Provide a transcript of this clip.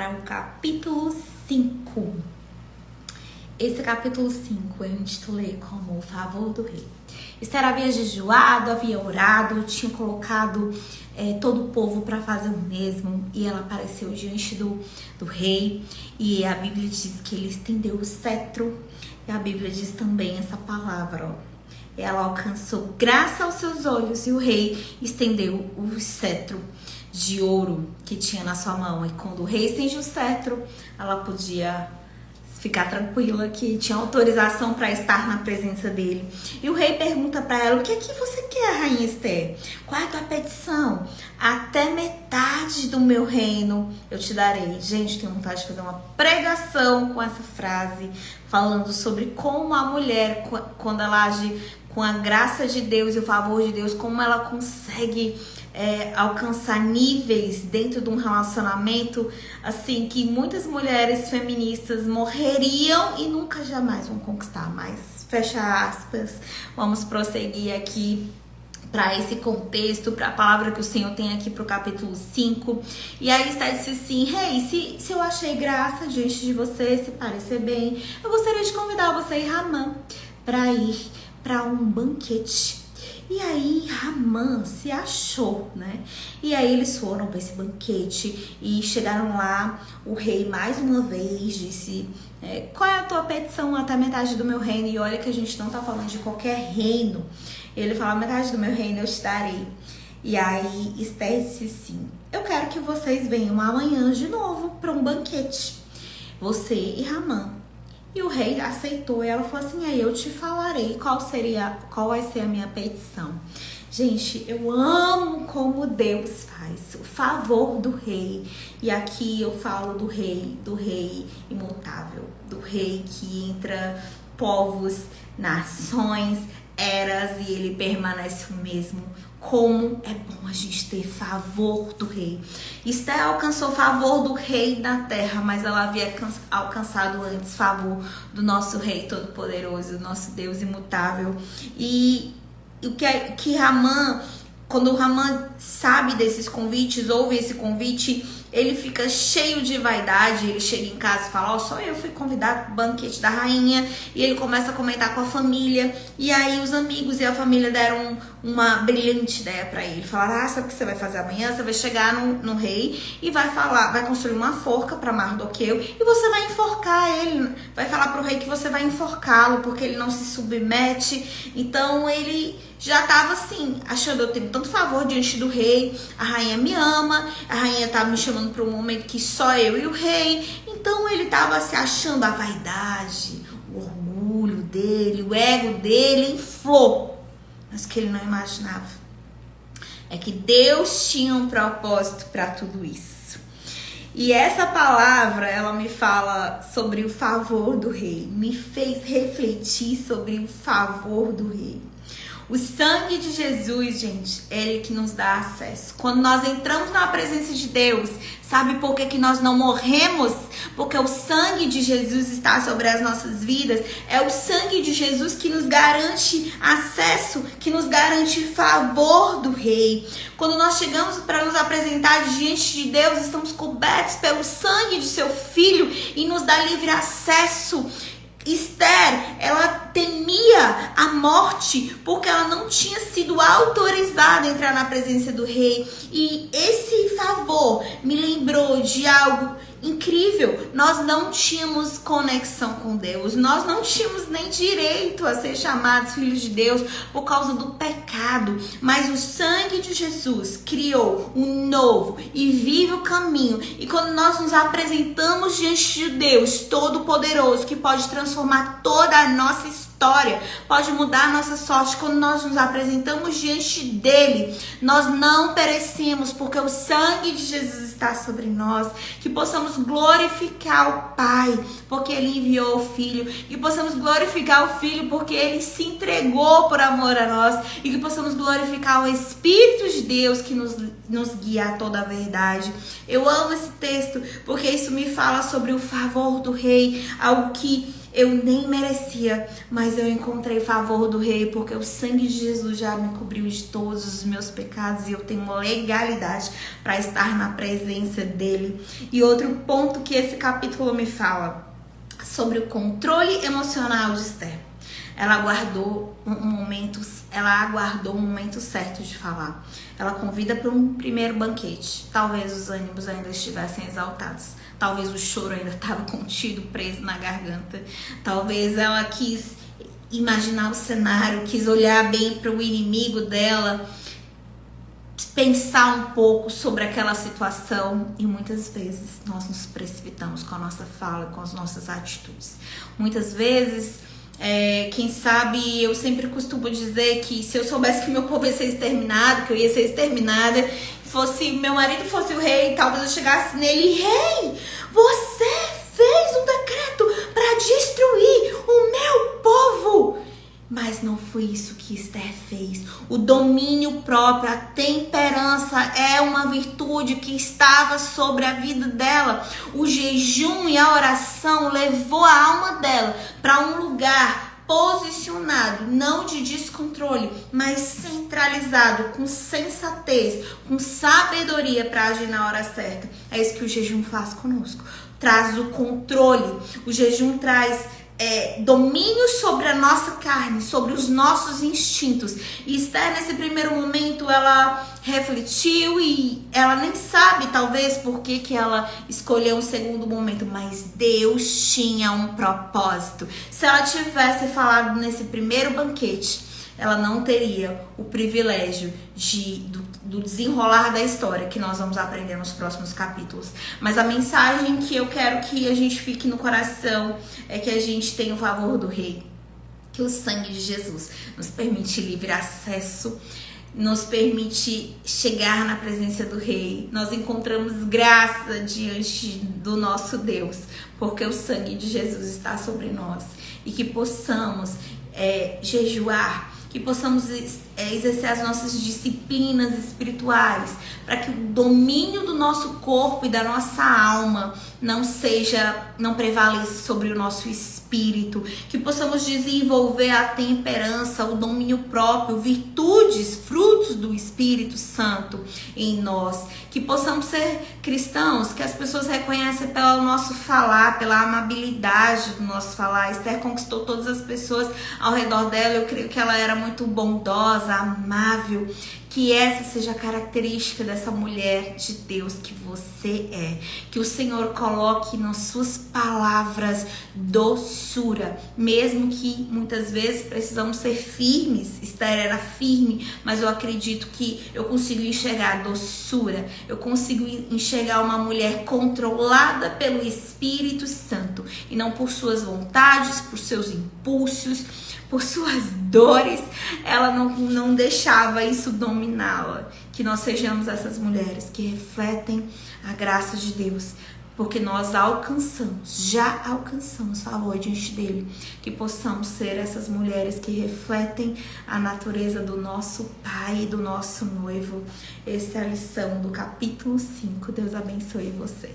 para o capítulo 5. Esse capítulo 5 eu intitulei como O Favor do Rei. Esther havia jejuado, havia orado, tinha colocado todo o povo para fazer o mesmo, e ela apareceu diante do rei, e a Bíblia diz que ele estendeu o cetro, e a Bíblia diz também essa palavra, ó. Ela alcançou graça aos seus olhos, e o rei estendeu o cetro de ouro que tinha na sua mão. E quando o rei estende o cetro, ela podia ficar tranquila que tinha autorização para estar na presença dele. E o rei pergunta para ela: o que é que você quer, rainha Esther? Qual é a tua petição? Até metade do meu reino eu te darei. Gente, tenho vontade de fazer uma pregação com essa frase, falando sobre como a mulher, quando ela age com a graça de Deus e o favor de Deus, como ela consegue alcançar níveis dentro de um relacionamento, assim, que muitas mulheres feministas morreriam e nunca jamais vão conquistar. Mas, fecha aspas, vamos prosseguir aqui para esse contexto, para a palavra que o Senhor tem aqui para o capítulo 5. E aí está disse assim: rei, se eu achei graça diante de você, se parecer bem, eu gostaria de convidar você e Ramã para ir para um banquete. E aí Ramã se achou, né? E aí eles foram para esse banquete e chegaram lá. O rei mais uma vez disse: qual é a tua petição até metade do meu reino? E olha que a gente não tá falando de qualquer reino. Ele fala: metade do meu reino eu te darei. E aí Esther disse assim: eu quero que vocês venham amanhã de novo para um banquete, você e Ramã. E o rei aceitou, e ela falou assim: aí eu te falarei qual vai ser a minha petição. Gente, eu amo como Deus faz o favor do rei. E aqui eu falo do rei imutável, do rei que entra povos, nações, eras, e ele permanece o mesmo. Como é bom a gente ter favor do rei. Esther alcançou favor do rei na terra, mas ela havia alcançado antes favor do nosso rei todo-poderoso, do nosso Deus imutável. E o que Ramã, quando Ramã sabe desses convites, ouve esse convite, ele fica cheio de vaidade. Ele chega em casa e fala: só eu fui convidado para o banquete da rainha. E ele começa a comentar com a família. E aí os amigos e a família deram uma brilhante ideia para ele. Falaram: sabe o que você vai fazer amanhã? Você vai chegar no rei e vai construir uma forca para Mardoqueu, e você vai enforcar ele. Vai falar para o rei que você vai enforcá-lo, porque ele não se submete. Então ele já estava assim, achando: eu tenho tanto favor diante do rei, a rainha me ama, a rainha tá me chamando para um momento que só eu e o rei. Então ele estava se achando, a vaidade, o orgulho dele, o ego dele inflou. Mas o que ele não imaginava é que Deus tinha um propósito para tudo isso. E essa palavra, ela me fala sobre o favor do rei, me fez refletir sobre o favor do rei. O sangue de Jesus, gente, é ele que nos dá acesso. Quando nós entramos na presença de Deus, sabe por que nós não morremos? Porque o sangue de Jesus está sobre as nossas vidas. É o sangue de Jesus que nos garante acesso, que nos garante favor do rei. Quando nós chegamos para nos apresentar diante de Deus, estamos cobertos pelo sangue de seu filho e nos dá livre acesso. Esther, ela temia a morte porque ela não tinha sido autorizada a entrar na presença do rei. E esse favor me lembrou de algo incrível. Nós não tínhamos conexão com Deus. Nós não tínhamos nem direito a ser chamados filhos de Deus por causa do pecado. Mas o sangue de Jesus criou um novo e vivo caminho. E quando nós nos apresentamos diante de Deus Todo-Poderoso, que pode transformar toda a nossa história, pode mudar a nossa sorte, quando nós nos apresentamos diante dele, nós não perecemos, porque o sangue de Jesus está sobre nós. Que possamos glorificar o Pai, porque ele enviou o Filho. Que possamos glorificar o Filho, porque ele se entregou por amor a nós. E que possamos glorificar o Espírito de Deus, que nos guia a toda a verdade. Eu amo esse texto, porque isso me fala sobre o favor do rei, algo que eu nem merecia, mas eu encontrei favor do rei, porque o sangue de Jesus já me cobriu de todos os meus pecados e eu tenho legalidade para estar na presença dele. E outro ponto que esse capítulo me fala sobre o controle emocional de Esther. Ela aguardou um momento certo de falar. Ela convida para um primeiro banquete. Talvez os ânimos ainda estivessem exaltados. Talvez o choro ainda estava contido, preso na garganta. Talvez ela quis imaginar o cenário, quis olhar bem para o inimigo dela, pensar um pouco sobre aquela situação. E muitas vezes nós nos precipitamos com a nossa fala, com as nossas atitudes. Muitas vezes... quem sabe, eu sempre costumo dizer que se eu soubesse que meu povo ia ser exterminado, que eu ia ser exterminada, fosse meu marido fosse o rei, talvez eu chegasse nele: rei, você fez um decreto para destruir o meu povo. Mas não foi isso que Esther fez. O domínio próprio, a temperança é uma virtude que estava sobre a vida dela. O jejum e a oração levou a alma dela para um lugar posicionado, não de descontrole, mas centralizado, com sensatez, com sabedoria para agir na hora certa. É isso que o jejum faz conosco. Traz o controle. O jejum traz domínio sobre a nossa carne, sobre os nossos instintos. E Esther, nesse primeiro momento, ela refletiu e ela nem sabe, talvez, por que ela escolheu um segundo momento, mas Deus tinha um propósito. Se ela tivesse falado nesse primeiro banquete, ela não teria o privilégio do desenrolar da história, que nós vamos aprender nos próximos capítulos. Mas a mensagem que eu quero que a gente fique no coração é que a gente tem o favor do rei, que o sangue de Jesus nos permite livre acesso, nos permite chegar na presença do rei. Nós encontramos graça diante do nosso Deus, porque o sangue de Jesus está sobre nós. E que possamos jejuar, que possamos exercer as nossas disciplinas espirituais, para que o domínio do nosso corpo e da nossa alma não prevaleça sobre o nosso espírito, que possamos desenvolver a temperança, o domínio próprio, virtudes, frutos do Espírito Santo em nós, que possamos ser cristãos, que as pessoas reconhecem pelo nosso falar, pela amabilidade do nosso falar. Esther conquistou todas as pessoas ao redor dela. Eu creio que ela era muito bondosa, amável. Que essa seja a característica dessa mulher de Deus que você é. Que o Senhor coloque nas suas palavras doçura, mesmo que muitas vezes precisamos ser firmes. Esther era firme, mas eu acredito que eu consigo enxergar doçura. Eu consigo enxergar uma mulher controlada pelo Espírito Santo e não por suas vontades, por seus impulsos, por suas dores. Ela não deixava isso dominá-la. Que nós sejamos essas mulheres que refletem a graça de Deus, porque nós já alcançamos favor diante dele. Que possamos ser essas mulheres que refletem a natureza do nosso Pai e do nosso noivo. Essa é a lição do capítulo 5. Deus abençoe você.